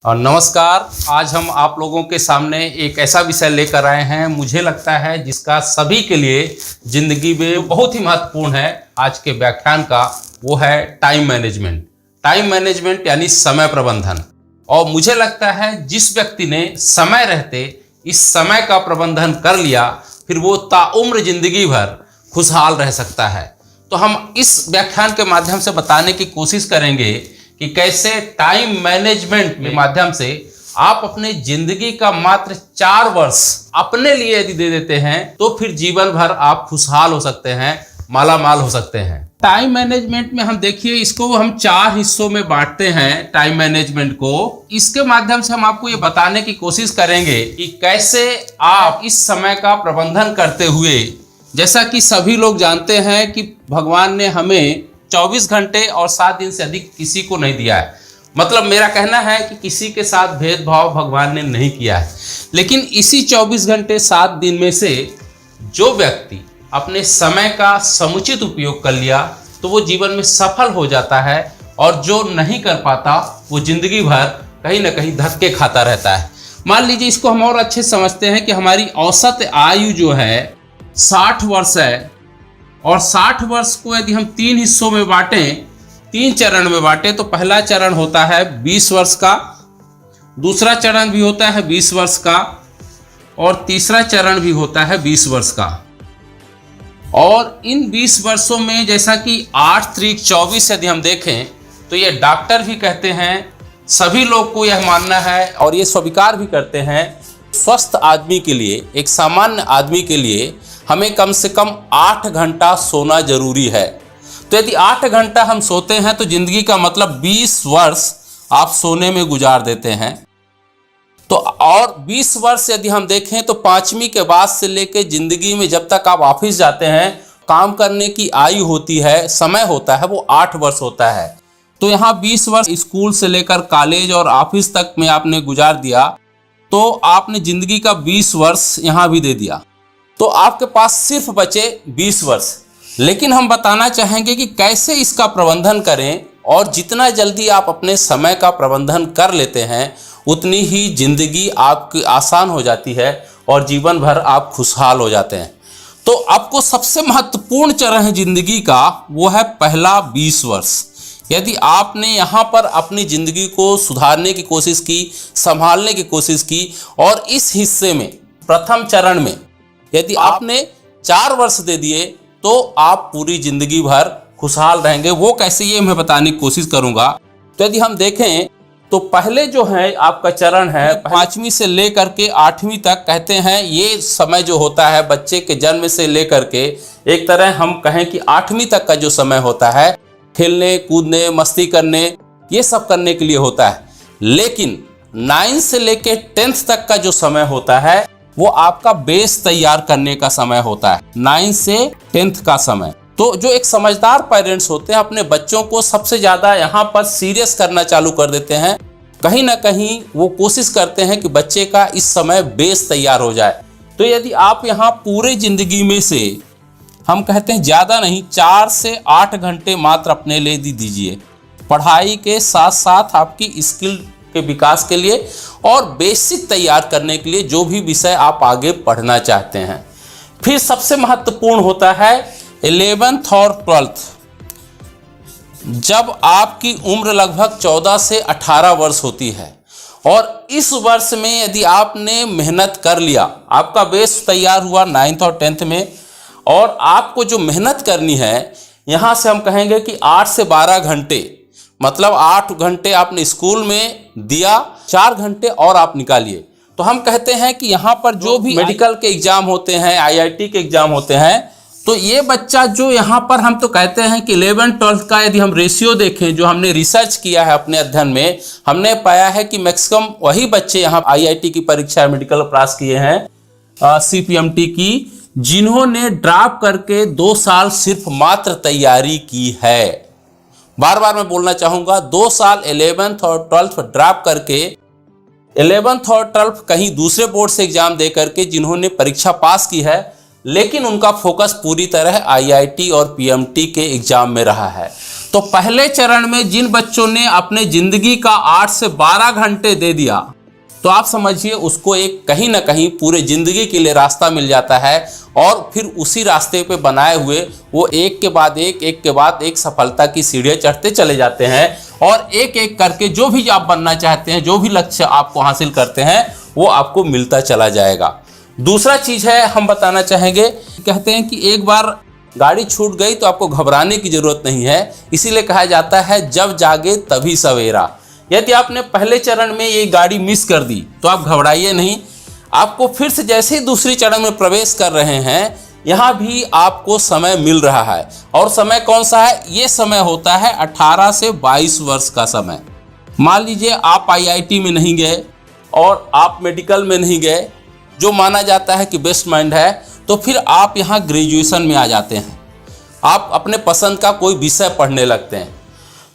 और नमस्कार। आज हम आप लोगों के सामने एक ऐसा विषय लेकर आए हैं, मुझे लगता है जिसका सभी के लिए जिंदगी में बहुत ही महत्वपूर्ण है। आज के व्याख्यान का वो है टाइम मैनेजमेंट। टाइम मैनेजमेंट यानी समय प्रबंधन। और मुझे लगता है जिस व्यक्ति ने समय रहते इस समय का प्रबंधन कर लिया, फिर वो ताउम्र जिंदगी भर खुशहाल रह सकता है। तो हम इस व्याख्यान के माध्यम से बताने की कोशिश करेंगे कि कैसे टाइम मैनेजमेंट के माध्यम से आप अपने जिंदगी का मात्र 4 वर्ष अपने लिए यदि दे देते हैं तो फिर जीवन भर आप खुशहाल हो सकते हैं, माला माल हो सकते हैं। टाइम मैनेजमेंट में हम देखिए, इसको हम 4 हिस्सों में बांटते हैं। टाइम मैनेजमेंट को इसके माध्यम से हम आपको ये बताने की कोशिश करेंगे कि कैसे आप इस समय का प्रबंधन करते हुए, जैसा कि सभी लोग जानते हैं कि भगवान ने हमें 24 घंटे और 7 दिन से अधिक किसी को नहीं दिया है। मतलब मेरा कहना है कि किसी के साथ भेदभाव भगवान ने नहीं किया है। लेकिन इसी 24 घंटे 7 दिन में से जो व्यक्ति अपने समय का समुचित उपयोग कर लिया तो वो जीवन में सफल हो जाता है, और जो नहीं कर पाता वो जिंदगी भर कहीं ना कहीं धक्के खाता रहता है। मान लीजिए, इसको हम और अच्छे समझते हैं कि हमारी औसत आयु जो है 60 वर्ष है, और 60 वर्ष को यदि हम 3 हिस्सों में बांटें, 3 चरण में बांटें, तो पहला चरण होता है 20 वर्ष का, दूसरा चरण भी होता है 20 वर्ष का, और तीसरा चरण भी होता है 20 वर्ष का। और इन 20 वर्षों में जैसा कि 8 त्रिक 24 यदि हम देखें तो ये डॉक्टर भी कहते हैं, सभी लोग को यह मानना है और ये स्वीकार भी करते हैं, स्वस्थ आदमी के लिए, एक सामान्य आदमी के लिए हमें कम से कम 8 घंटा सोना जरूरी है। तो यदि 8 घंटा हम सोते हैं तो जिंदगी का मतलब 20 वर्ष आप सोने में गुजार देते हैं। तो और 20 वर्ष यदि हम देखें तो 5वीं के बाद से लेकर जिंदगी में जब तक आप ऑफिस जाते हैं, काम करने की आयु होती है, समय होता है, वो 8 वर्ष होता है। तो यहाँ 20 वर्ष स्कूल से लेकर कॉलेज और ऑफिस तक में आपने गुजार दिया, तो आपने जिंदगी का 20 वर्ष यहाँ भी दे दिया, तो आपके पास सिर्फ बचे 20 वर्ष। लेकिन हम बताना चाहेंगे कि कैसे इसका प्रबंधन करें, और जितना जल्दी आप अपने समय का प्रबंधन कर लेते हैं उतनी ही जिंदगी आपकी आसान हो जाती है और जीवन भर आप खुशहाल हो जाते हैं। तो आपको सबसे महत्वपूर्ण चरण है जिंदगी का, वो है पहला 20 वर्ष। यदि आपने यहाँ पर अपनी ज़िंदगी को सुधारने की कोशिश की, संभालने की कोशिश की, और इस हिस्से में प्रथम चरण में यदि आपने 4 वर्ष दे दिए तो आप पूरी ज़िंदगी भर खुशहाल रहेंगे। वो कैसे, ये मैं बताने की कोशिश करूँगा। तो यदि हम देखें तो पहले जो है आपका चरण है 5वीं से लेकर के 8वीं तक, कहते हैं ये समय जो होता है बच्चे के जन्म से लेकर के, एक तरह हम कहें कि 8वीं तक का जो समय होता है, खेलने कूदने मस्ती करने ये सब करने के लिए होता है। लेकिन 9 से लेके 10th तक का जो समय होता है वो आपका बेस तैयार करने का समय होता है, 9 से 10th का समय। तो जो एक समझदार पेरेंट्स होते हैं अपने बच्चों को सबसे ज़्यादा यहाँ पर सीरियस करना चालू कर देते हैं। कहीं ना कहीं वो कोशिश करते हैं कि बच्चे का इस समय बेस तैयार हो जाए। तो यदि आप यहाँ पूरे ज़िंदगी में से, हम कहते हैं ज़्यादा नहीं, 4 से 8 घंटे मात्र अपने लिए दीजिए, पढ़ाई के साथ साथ आपकी स्किल के विकास के लिए और बेसिक तैयार करने के लिए, जो भी विषय आप आगे पढ़ना चाहते हैं। फिर सबसे महत्वपूर्ण होता है 11th और 12th, जब आपकी उम्र लगभग 14 से 18 वर्ष होती है। और इस वर्ष में यदि आपने मेहनत कर लिया, आपका बेस तैयार हुआ 9th और 10th में, और आपको जो मेहनत करनी है, यहाँ से हम कहेंगे कि 8 से 12 घंटे, मतलब 8 घंटे आपने स्कूल में दिया, 4 घंटे और आप निकालिए। तो हम कहते हैं कि यहाँ पर जो भी मेडिकल के एग्जाम होते हैं, IIT के एग्जाम होते हैं, तो ये बच्चा जो यहाँ पर, हम तो कहते हैं कि 11-12 का यदि हम रेशियो देखें, जो हमने रिसर्च किया है अपने अध्ययन में, हमने पाया है कि मैक्सिमम वही बच्चे यहाँ IIT की परीक्षा मेडिकल पास किए हैं, CPMT की, जिन्होंने ड्रॉप करके 2 साल सिर्फ मात्र तैयारी की है। बार बार मैं बोलना चाहूँगा, 2 साल 11th और 12th ड्रॉप करके, 11th और 12th कहीं दूसरे बोर्ड से एग्जाम दे करके जिन्होंने परीक्षा पास की है, लेकिन उनका फोकस पूरी तरह IIT और PMT के एग्जाम में रहा है। तो पहले चरण में जिन बच्चों ने अपने जिंदगी का 8 से 12 घंटे दे दिया, तो आप समझिए उसको एक कहीं ना कहीं पूरे जिंदगी के लिए रास्ता मिल जाता है और फिर उसी रास्ते पे बनाए हुए वो एक के बाद एक सफलता की सीढ़ियां चढ़ते चले जाते हैं और एक एक करके जो भी आप बनना चाहते हैं, जो भी लक्ष्य आपको हासिल करते हैं, वो आपको मिलता चला जाएगा। दूसरा चीज है, हम बताना चाहेंगे, कहते हैं कि एक बार गाड़ी छूट गई तो आपको घबराने की जरूरत नहीं है, इसीलिए कहा जाता है जब जागे तभी सवेरा। यदि आपने पहले चरण में ये गाड़ी मिस कर दी तो आप घबराइए नहीं, आपको फिर से जैसे ही दूसरी चरण में प्रवेश कर रहे हैं, यहाँ भी आपको समय मिल रहा है। और समय कौन सा है? ये समय होता है 18 से 22 वर्ष का समय। मान लीजिए आप IIT में नहीं गए और आप मेडिकल में नहीं गए, जो माना जाता है कि बेस्ट माइंड है, तो फिर आप यहाँ ग्रेजुएशन में आ जाते हैं, आप अपने पसंद का कोई विषय पढ़ने लगते हैं।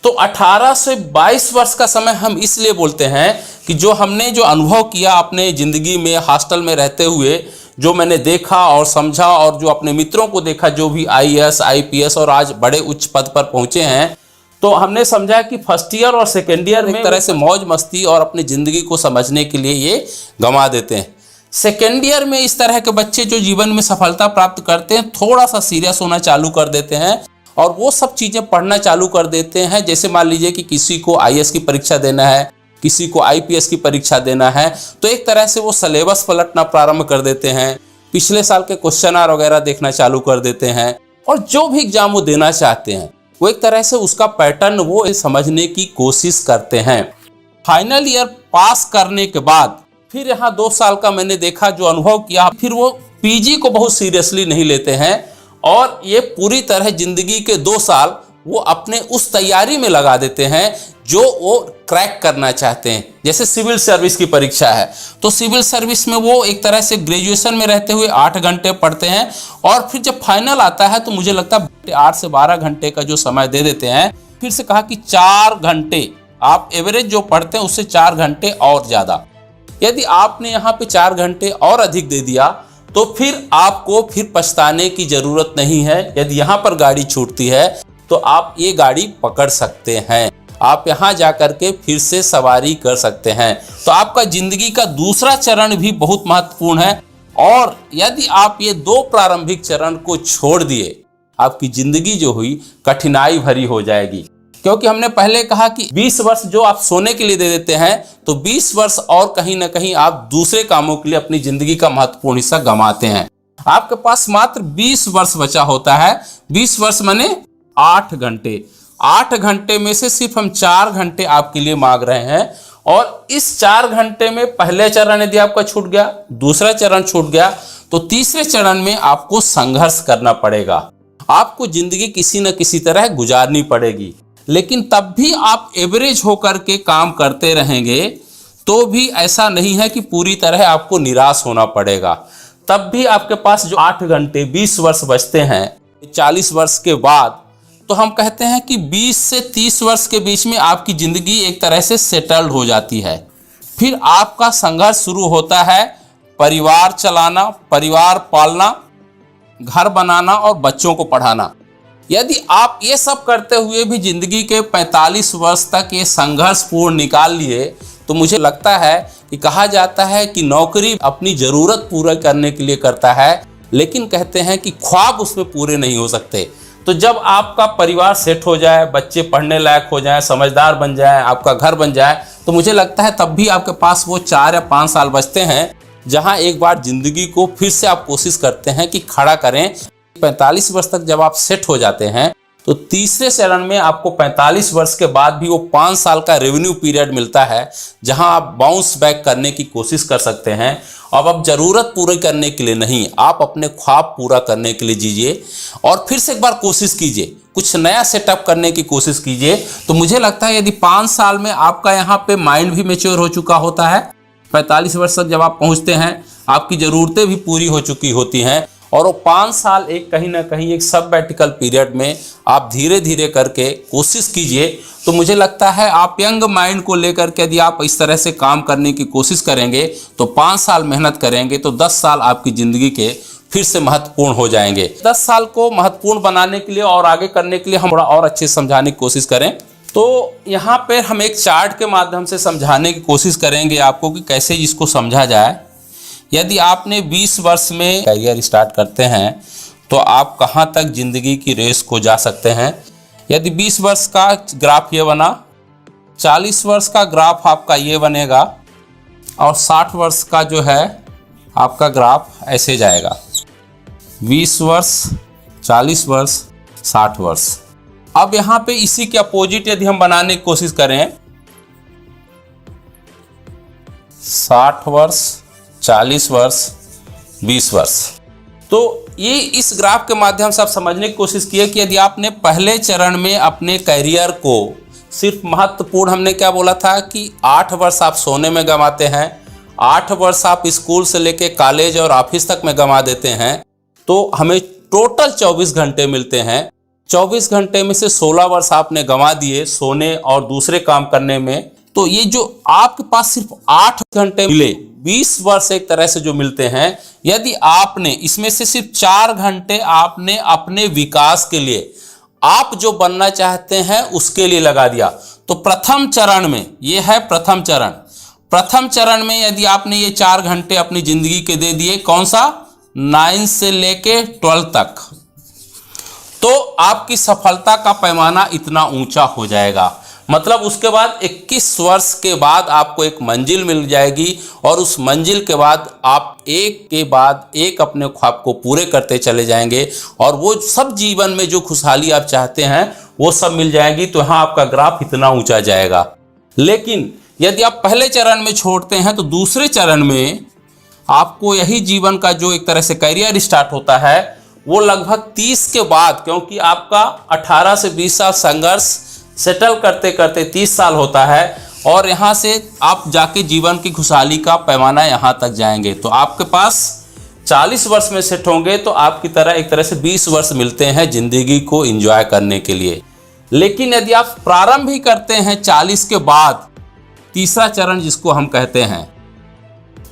तो 18 से 22 वर्ष का समय हम इसलिए बोलते हैं कि जो अनुभव किया अपने ज़िंदगी में हॉस्टल में रहते हुए, जो मैंने देखा और समझा और जो अपने मित्रों को देखा जो भी IAS IPS और आज बड़े उच्च पद पर पहुँचे हैं, तो हमने समझा कि फर्स्ट ईयर और सेकेंड ईयर में एक तरह से मौज मस्ती और अपनी ज़िंदगी को समझने के लिए ये गंवा देते हैं। सेकेंड ईयर में इस तरह के बच्चे जो जीवन में सफलता प्राप्त करते हैं, थोड़ा सा सीरियस होना चालू कर देते हैं और वो सब चीज़ें पढ़ना चालू कर देते हैं। जैसे मान लीजिए कि किसी को IAS की परीक्षा देना है, किसी को IPS की परीक्षा देना है, तो एक तरह से वो सिलेबस पलटना प्रारंभ कर देते हैं, पिछले साल के क्वेश्चन वगैरह देखना चालू कर देते हैं और जो भी एग्जाम वो देना चाहते हैं वो एक तरह से उसका पैटर्न वो समझने की कोशिश करते हैं। फाइनल ईयर पास करने के बाद फिर यहाँ 2 साल का मैंने देखा, जो अनुभव किया, फिर वो PG को बहुत सीरियसली नहीं लेते हैं और ये पूरी तरह जिंदगी के 2 साल वो अपने उस तैयारी में लगा देते हैं जो वो क्रैक करना चाहते हैं। जैसे सिविल सर्विस की परीक्षा है, तो सिविल सर्विस में वो एक तरह से ग्रेजुएशन में रहते हुए 8 घंटे पढ़ते हैं और फिर जब फाइनल आता है तो मुझे लगता है 8 से 12 घंटे का जो समय दे देते हैं। फिर से कहा कि 4 घंटे आप एवरेज जो पढ़ते हैं उससे 4 घंटे और ज़्यादा। यदि आपने यहाँ पे 4 घंटे और अधिक दे दिया तो फिर आपको फिर पछताने की ज़रूरत नहीं है। यदि यहाँ पर गाड़ी छूटती है तो आप ये गाड़ी पकड़ सकते हैं, आप यहाँ जा कर के फिर से सवारी कर सकते हैं। तो आपका जिंदगी का दूसरा चरण भी बहुत महत्वपूर्ण है और यदि आप ये 2 प्रारंभिक चरण को छोड़ दिए, आपकी जिंदगी जो हुई कठिनाई भरी हो जाएगी। क्योंकि हमने पहले कहा कि 20 वर्ष जो आप सोने के लिए दे देते हैं, तो 20 वर्ष और कहीं ना कहीं आप दूसरे कामों के लिए अपनी जिंदगी का महत्वपूर्ण हिस्सा गंवाते हैं। आपके पास मात्र 20 वर्ष बचा होता है। 20 वर्ष माने 8 घंटे। 8 घंटे में से सिर्फ हम 4 घंटे आपके लिए मांग रहे हैं और इस 4 घंटे में पहले चरण यदि आपका छूट गया, दूसरा चरण छूट गया, तो तीसरे चरण में आपको संघर्ष करना पड़ेगा। आपको जिंदगी किसी न किसी तरह गुजारनी पड़ेगी, लेकिन तब भी आप एवरेज होकर के काम करते रहेंगे तो भी ऐसा नहीं है कि पूरी तरह आपको निराश होना पड़ेगा। तब भी आपके पास जो 8 घंटे 20 वर्ष बचते हैं, 40 वर्ष के बाद, तो हम कहते हैं कि 20 से 30 वर्ष के बीच में आपकी ज़िंदगी एक तरह से सेटल्ड हो जाती है। फिर आपका संघर्ष शुरू होता है परिवार चलाना, परिवार पालना, घर बनाना और बच्चों को पढ़ाना। यदि आप ये सब करते हुए भी ज़िंदगी के 45 वर्ष तक ये संघर्षपूर्ण निकाल लिए, तो मुझे लगता है कि कहा जाता है कि नौकरी अपनी ज़रूरत पूरा करने के लिए करता है, लेकिन कहते हैं कि ख्वाब उसमें पूरे नहीं हो सकते। तो जब आपका परिवार सेट हो जाए, बच्चे पढ़ने लायक हो जाएं, समझदार बन जाएं, आपका घर बन जाए, तो मुझे लगता है तब भी आपके पास वो 4 या 5 साल बचते हैं, जहां एक बार ज़िंदगी को फिर से आप कोशिश करते हैं कि खड़ा करें। 45 वर्ष तक जब आप सेट हो जाते हैं, तो तीसरे चरण में आपको 45 वर्ष के बाद भी वो 5 साल का रेवेन्यू पीरियड मिलता है, जहां आप बाउंस बैक करने की कोशिश कर सकते हैं। अब ज़रूरत पूरी करने के लिए नहीं, आप अपने ख्वाब पूरा करने के लिए जीजिए और फिर से एक बार कोशिश कीजिए, कुछ नया सेटअप करने की कोशिश कीजिए। तो मुझे लगता है यदि 5 साल में आपका यहाँ पे माइंड भी मैच्योर हो चुका होता है, 45 वर्ष तक जब आप पहुँचते हैं, आपकी ज़रूरतें भी पूरी हो चुकी होती हैं और वो 5 साल एक कहीं ना कहीं एक सबैटिकल पीरियड में आप धीरे धीरे करके कोशिश कीजिए। तो मुझे लगता है आप यंग माइंड को लेकर के यदि आप इस तरह से काम करने की कोशिश करेंगे, तो 5 साल मेहनत करेंगे तो 10 साल आपकी ज़िंदगी के फिर से महत्वपूर्ण हो जाएंगे। 10 साल को महत्वपूर्ण बनाने के लिए और आगे करने के लिए हम थोड़ा और अच्छे से समझाने की कोशिश करें। तो यहाँ पे हम एक चार्ट के माध्यम से समझाने की कोशिश करेंगे आपको कि कैसे इसको समझा जाए। यदि आपने 20 वर्ष में करियर स्टार्ट करते हैं तो आप कहाँ तक जिंदगी की रेस को जा सकते हैं। यदि 20 वर्ष का ग्राफ ये बना, 40 वर्ष का ग्राफ आपका ये बनेगा और 60 वर्ष का जो है आपका ग्राफ ऐसे जाएगा। 20 वर्ष, 40 वर्ष, 60 वर्ष। अब यहाँ पे इसी के अपोजिट यदि हम बनाने की कोशिश करें, 60 वर्ष, 40 वर्ष, 20 वर्ष, तो ये इस ग्राफ के माध्यम से आप समझने की कोशिश किए कि यदि आपने पहले चरण में अपने करियर को सिर्फ महत्वपूर्ण, हमने क्या बोला था कि 8 वर्ष आप सोने में गंवाते हैं, 8 वर्ष आप स्कूल से लेके कॉलेज और ऑफिस तक में गंवा देते हैं, तो हमें टोटल 24 घंटे मिलते हैं। 24 घंटे में से 16 वर्ष आपने गंवा दिए सोने और दूसरे काम करने में। तो ये जो आपके पास सिर्फ 8 घंटे मिले, 20 वर्ष एक तरह से जो मिलते हैं, यदि आपने इसमें से सिर्फ 4 घंटे आपने अपने विकास के लिए, आप जो बनना चाहते हैं उसके लिए लगा दिया, तो प्रथम चरण में, ये है प्रथम चरण, प्रथम चरण में यदि आपने ये 4 घंटे अपनी जिंदगी के दे दिए, कौन सा, 9 से लेके 12 तक, तो आपकी सफलता का पैमाना इतना ऊंचा हो जाएगा। मतलब उसके बाद 21 वर्ष के बाद आपको एक मंजिल मिल जाएगी और उस मंजिल के बाद आप एक के बाद एक अपने ख्वाब को पूरे करते चले जाएंगे और वो सब जीवन में जो खुशहाली आप चाहते हैं वो सब मिल जाएगी। तो यहाँ आपका ग्राफ इतना ऊंचा जाएगा। लेकिन यदि आप पहले चरण में छोड़ते हैं तो दूसरे चरण में आपको यही जीवन का जो एक तरह से करियर स्टार्ट होता है वो लगभग 30 के बाद, क्योंकि आपका 18 से 20 साल संघर्ष सेटल करते करते 30 साल होता है और यहाँ से आप जाके जीवन की खुशहाली का पैमाना यहाँ तक जाएंगे। तो आपके पास 40 वर्ष में सेट होंगे तो आपकी तरह एक तरह से 20 वर्ष मिलते हैं जिंदगी को एंजॉय करने के लिए। लेकिन यदि आप प्रारंभ ही करते हैं 40 के बाद, तीसरा चरण जिसको हम कहते हैं,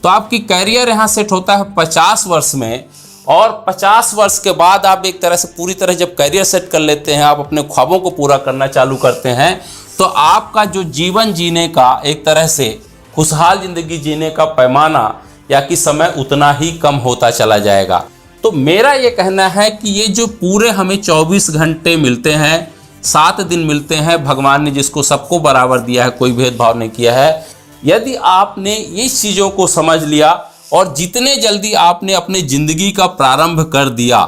तो आपकी कैरियर यहाँ सेट होता है 50 वर्ष में और 50 वर्ष के बाद आप एक तरह से पूरी तरह जब करियर सेट कर लेते हैं, आप अपने ख्वाबों को पूरा करना चालू करते हैं, तो आपका जो जीवन जीने का एक तरह से खुशहाल ज़िंदगी जीने का पैमाना या कि समय उतना ही कम होता चला जाएगा। तो मेरा ये कहना है कि ये जो पूरे हमें 24 घंटे मिलते हैं, 7 दिन मिलते हैं, भगवान ने जिसको सबको बराबर दिया है, कोई भेदभाव नहीं किया है। यदि आपने ये चीज़ों को समझ लिया और जितने जल्दी आपने अपने ज़िंदगी का प्रारंभ कर दिया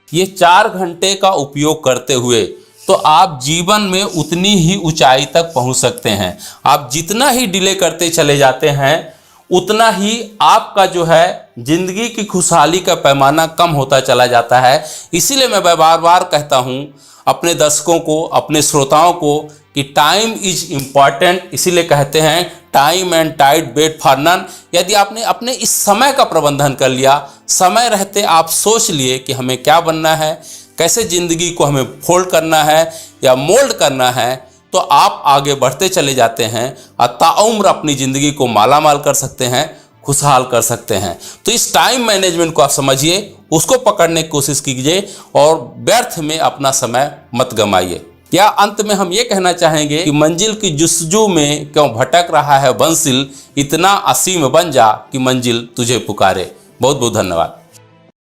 ये 4 घंटे का उपयोग करते हुए, तो आप जीवन में उतनी ही ऊंचाई तक पहुंच सकते हैं। आप जितना ही डिले करते चले जाते हैं उतना ही आपका जो है जिंदगी की खुशहाली का पैमाना कम होता चला जाता है। इसीलिए मैं बार बार कहता हूं अपने दर्शकों को, अपने श्रोताओं को कि टाइम इज इम्पॉर्टेंट। इसीलिए कहते हैं time and tide wait for none. यदि आपने अपने इस समय का प्रबंधन कर लिया, समय रहते आप सोच लिए कि हमें क्या बनना है, कैसे ज़िंदगी को हमें फोल्ड करना है या मोल्ड करना है, तो आप आगे बढ़ते चले जाते हैं और ताउम्र अपनी ज़िंदगी को मालामाल कर सकते हैं, खुशहाल कर सकते हैं। तो इस टाइम मैनेजमेंट को आप समझिए, उसको पकड़ने की कोशिश कीजिए और व्यर्थ में अपना समय मत गंवाइए। या अंत में हम ये कहना चाहेंगे कि मंजिल की जुस्तजू में क्यों भटक रहा है बंसिल, इतना असीम बन जा कि मंजिल तुझे पुकारे। बहुत बहुत धन्यवाद।